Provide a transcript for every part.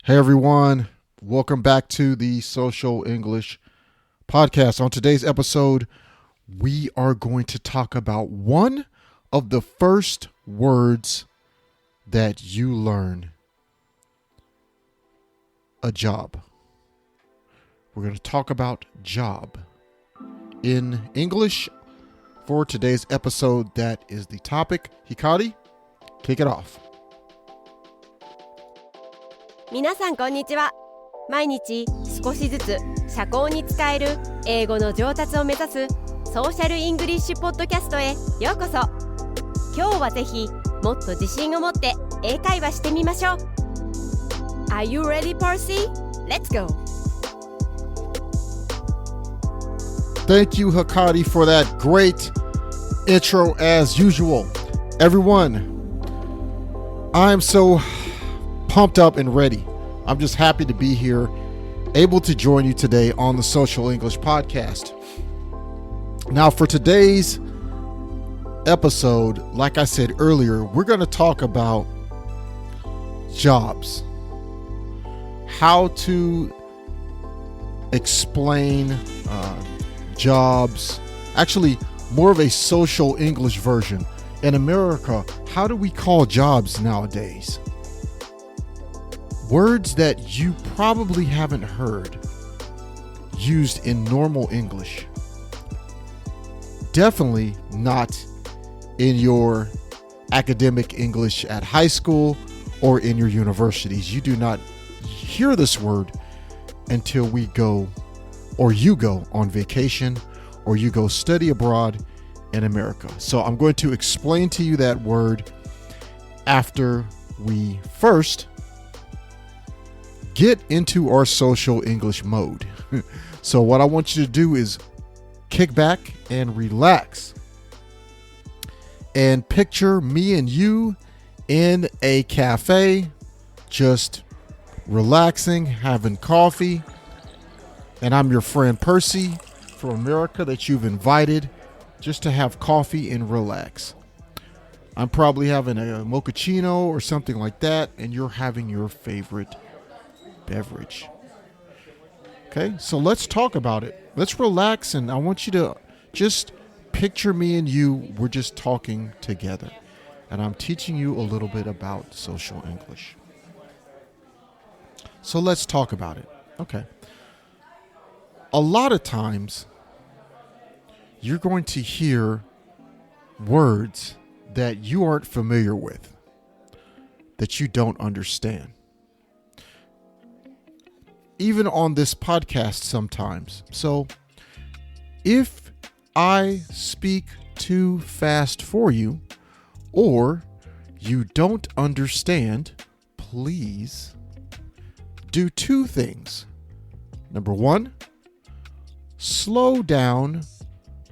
Hey everyone, welcome back to the Social English Podcast. On today's episode, we are going to talk about one of the first words that you learn. A job. We're going to talk about job. In English, for today's episode, that is the topic. Hikari, kick it off. 皆さんこんにちは。毎日少しずつ社交に使える英語の上達を目指すソーシャルイングリッシュポッドキャストへようこそ。今日はぜひもっと自信を持って英会話してみましょう。 Are you ready, Percy? Let's go! Thank you, Hikari, for that great intro as usual. Everyone, I'm so pumped up and ready. I'm just happy to be here, able to join you today on the Social English Podcast. Now, for today's episode, like I said earlier, we're going to talk about jobs. How to explain jobs. Actually, more of a social English version. In America, how do we call jobs nowadays? Words that you probably haven't heard used in normal English. Definitely not in your academic English at high school or in your universities. You do not hear this word until we go, or you go on vacation, or you go study abroad in America. So I'm going to explain to you that word after we first get into our social English mode. So what I want you to do is kick back and relax and picture me and you in a cafe, just relaxing, having coffee. And I'm your friend Percy from America that you've invited just to have coffee and relax. I'm probably having a mochaccino or something like that, and you're having your favorite beverage. Okay, so let's talk about it. Let's relax, and I want you to just picture me and you. We're just talking together, and I'm teaching you a little bit about social English. So let's talk about it. Okay. A lot of times, you're going to hear words that you aren't familiar with, that you don't understand. Even on this podcast sometimes. So if I speak too fast for you, or you don't understand, please do two things. Number one, slow down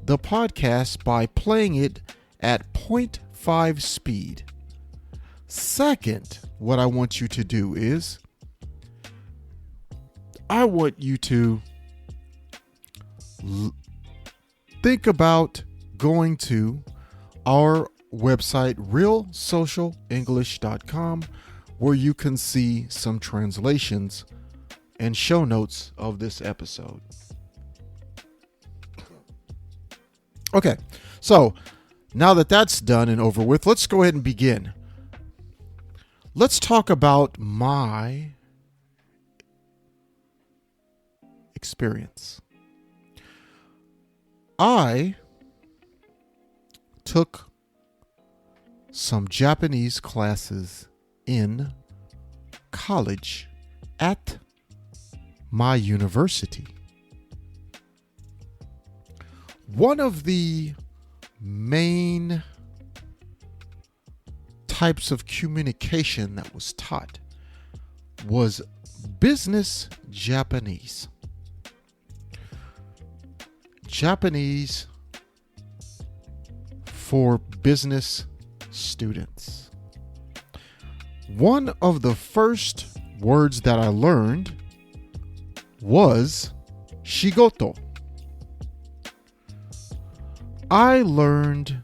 the podcast by playing it at 0.5 speed. Second, what I want you to do is I want you to think about going to our website, realsocialenglish.com, where you can see some translations and show notes of this episode. Okay, so now that that's done and over with, let's go ahead and begin. Let's talk about my experience. I took some Japanese classes in college at my university. One of the main types of communication that was taught was business Japanese. Japanese for business students. One of the first words that I learned was shigoto. I learned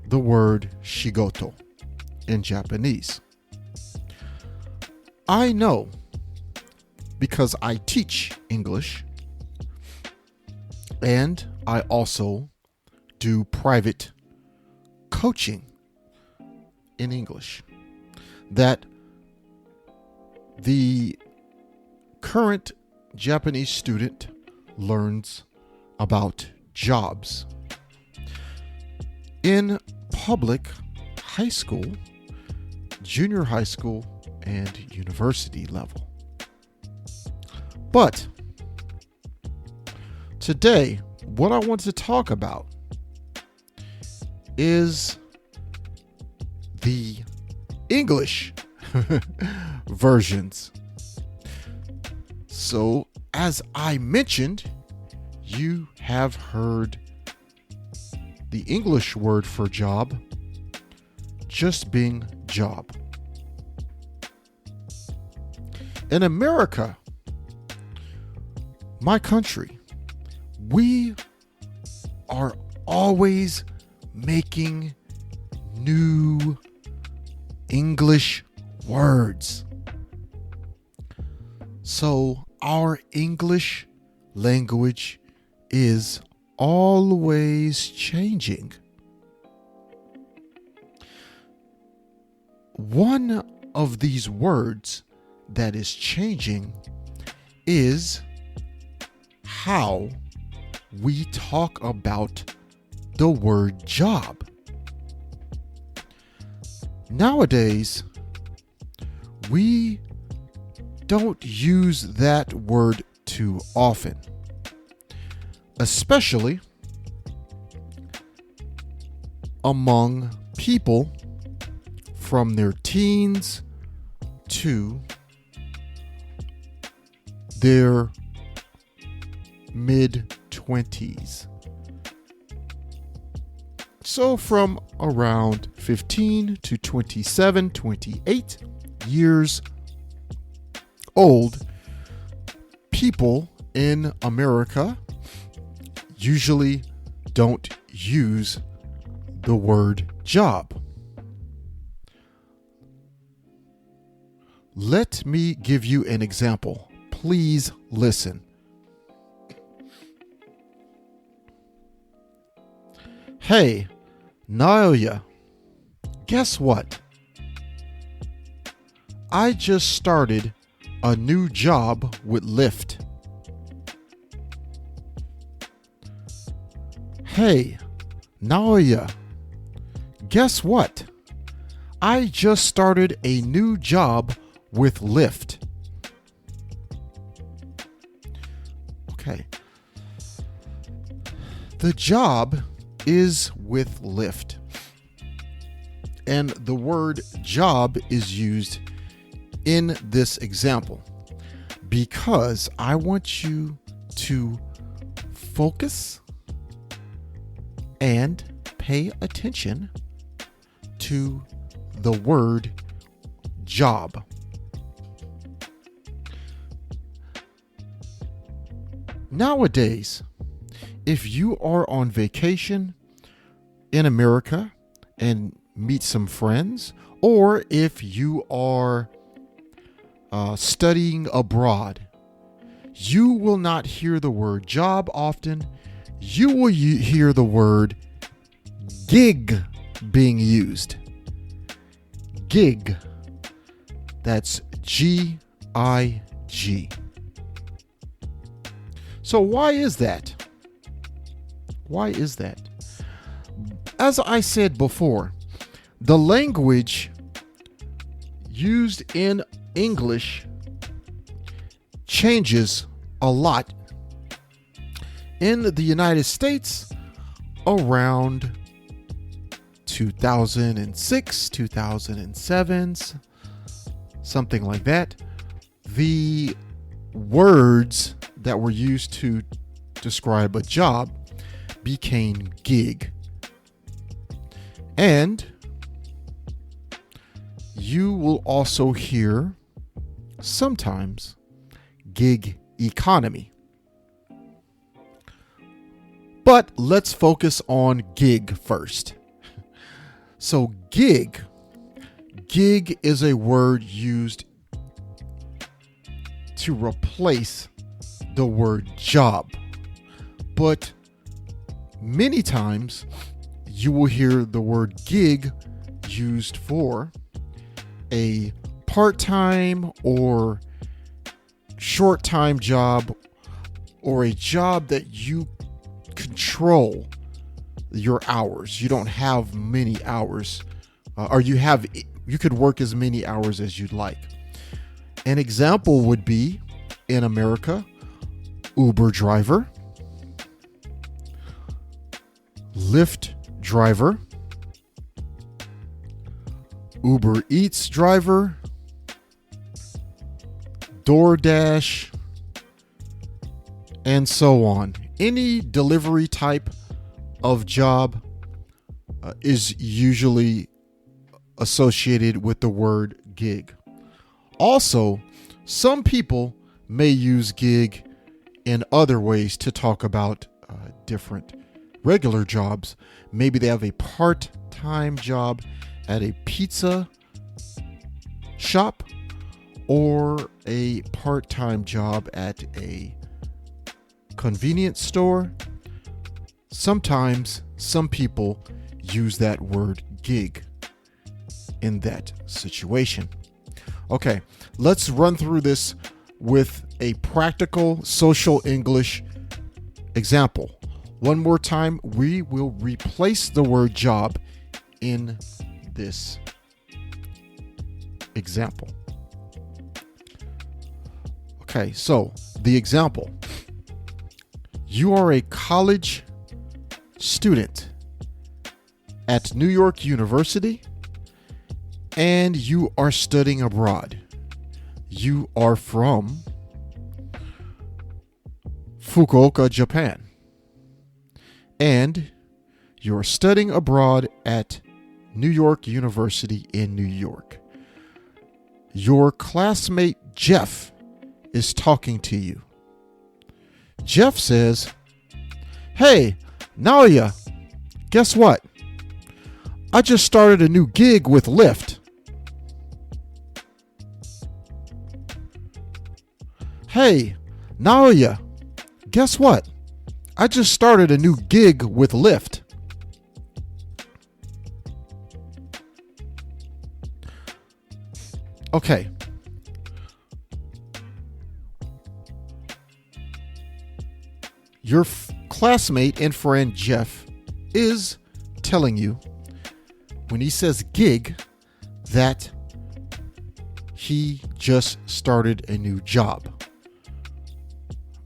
the word shigoto in Japanese. I know because I teach English and I also do private coaching in English that the current Japanese student learns about jobs in public high school, junior high school, and university level. But today, what I want to talk about is the English versions. So, as I mentioned, you have heard the English word for job just being job. In America, my country, we are always making new English words. So our English language is always changing. One of these words that is changing is how we talk about the word job. Nowadays, we don't use that word too often, especially among people from their teens to their mid-20s. So from around 15 to 27, 28 years old, people in America usually don't use the word job. Let me give you an example. Please listen. Hey, Naoya, guess what? I just started a new job with Lyft. Hey, Naoya, guess what? I just started a new job with Lyft. Okay. The job is with Lyft. And the word job is used in this example because I want you to focus and pay attention to the word job. Nowadays, if you are on vacation in America and meet some friends, or if you are studying abroad, you will not hear the word job often. You will hear the word gig being used. Gig. That's G-I-G. So why is that? Why is that? As I said before, the language used in English changes a lot. In the United States, around 2006, 2007, something like that, the words that were used to describe a job became gig. And you will also hear sometimes gig economy. But let's focus on gig first. So gig is a word used to replace the word job. But many times you will hear the word gig used for a part-time or short-time job, or a job that you control your hours. You don't have many hours, or you could work as many hours as you'd like. An example would be, in America, Uber driver, Lyft driver, Uber Eats driver, DoorDash, and so on. Any delivery type of job is usually associated with the word gig. Also, some people may use gig in other ways to talk about different regular jobs. Maybe they have a part-time job at a pizza shop or a part-time job at a convenience store. Sometimes some people use that word gig in that situation. Okay, let's run through this with a practical social English example. One more time, we will replace the word job in this example. Okay, so the example. You are a college student at New York University and you are studying abroad. You are from Fukuoka, Japan, and you're studying abroad at New York University in New York. Your classmate Jeff is talking to you. Jeff says, "Hey, Naoya, guess what? I just started a new gig with Lyft." "Hey, Naoya, guess what? I just started a new gig with Lyft." Okay. Your classmate and friend Jeff is telling you, when he says gig, that he just started a new job.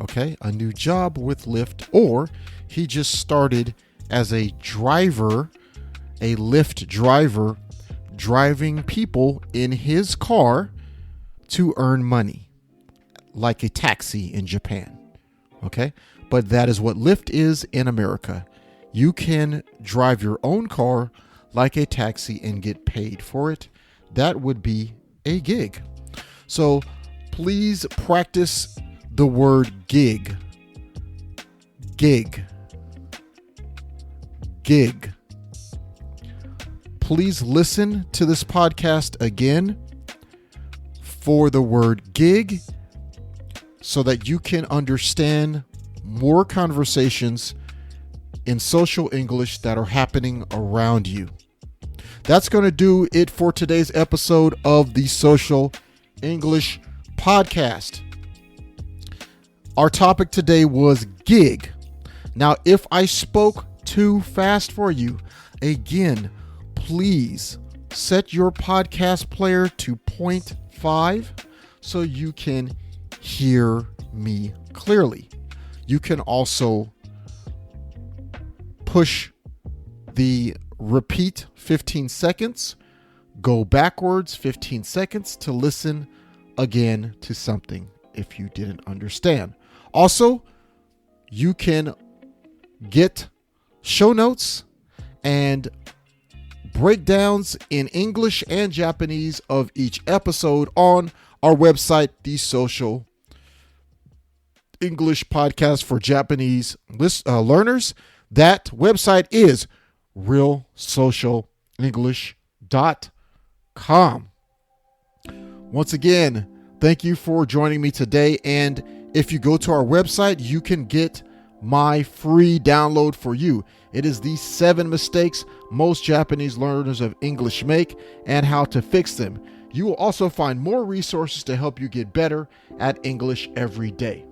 Okay, a new job with Lyft, or he just started as a driver, a Lyft driver, driving people in his car to earn money, like a taxi in Japan. Okay, but that is what Lyft is in America. You can drive your own car like a taxi and get paid for it. That would be a gig. So please practice the word gig. Gig. Gig. Please listen to this podcast again for the word gig so that you can understand more conversations in social English that are happening around you. That's going to do it for today's episode of the Social English Podcast. Our topic today was gig. Now, if I spoke too fast for you, again, please set your podcast player to 0.5 so you can hear me clearly. You can also push the repeat 15 seconds, go backwards 15 seconds to listen again to something if you didn't understand. Also, you can get show notes and breakdowns in English and Japanese of each episode on our website, The Social English Podcast for Japanese learners. That website is realsocialenglish.com. Once again, Thank you for joining me today. And if you go to our website, you can get my free download for you. It is the 7 mistakes most Japanese learners of English make and how to fix them. You will also find more resources to help you get better at English every day.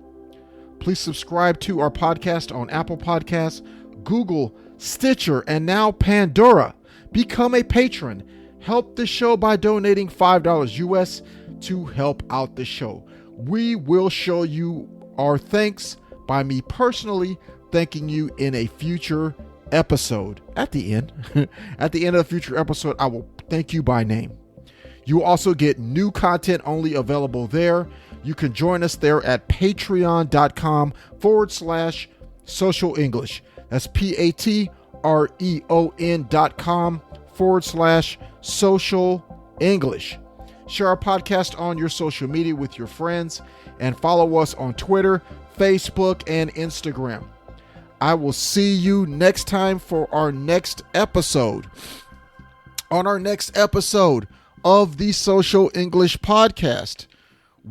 Please subscribe to our podcast on Apple Podcasts, Google, Stitcher, and now Pandora. Become a patron. Help the show by donating $5 US to help out the show. We will show you our thanks by me personally thanking you in a future episode. At the end of the future episode, I will thank you by name. You will also get new content only available there. You can join us there at patreon.com/social English. That's patreon.com/social English. Share our podcast on your social media with your friends and follow us on Twitter, Facebook, and Instagram. I will see you next time for our next episode. On our next episode of the Social English Podcast,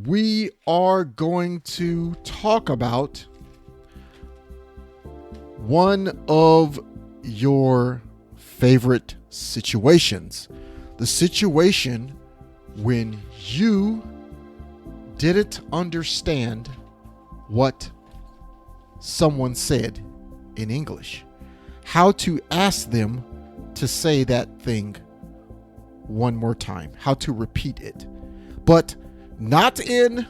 we are going to talk about one of your favorite situations. The situation when you didn't understand what someone said in English. How to ask them to say that thing one more time. How to repeat it. But not in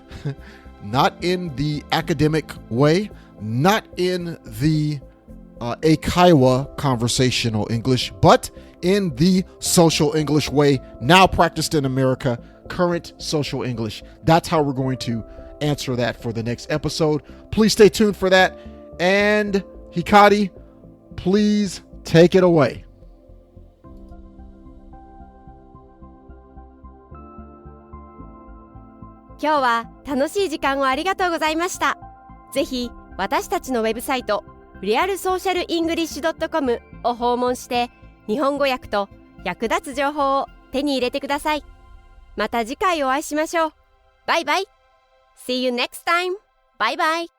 the academic way, not in the eikaiwa conversational English, but in the social English way, now practiced in America, current social English. That's how we're going to answer that for the next episode. Please stay tuned for that. And Hikari, please take it away. 今日は楽しい時間をありがとうございました。ぜひ私たちのウェブサイト realsocialenglish.com を訪問して日本語訳と役立つ情報を手に入れてください。また次回お会いしましょう。バイバイ。See you next time. Bye bye.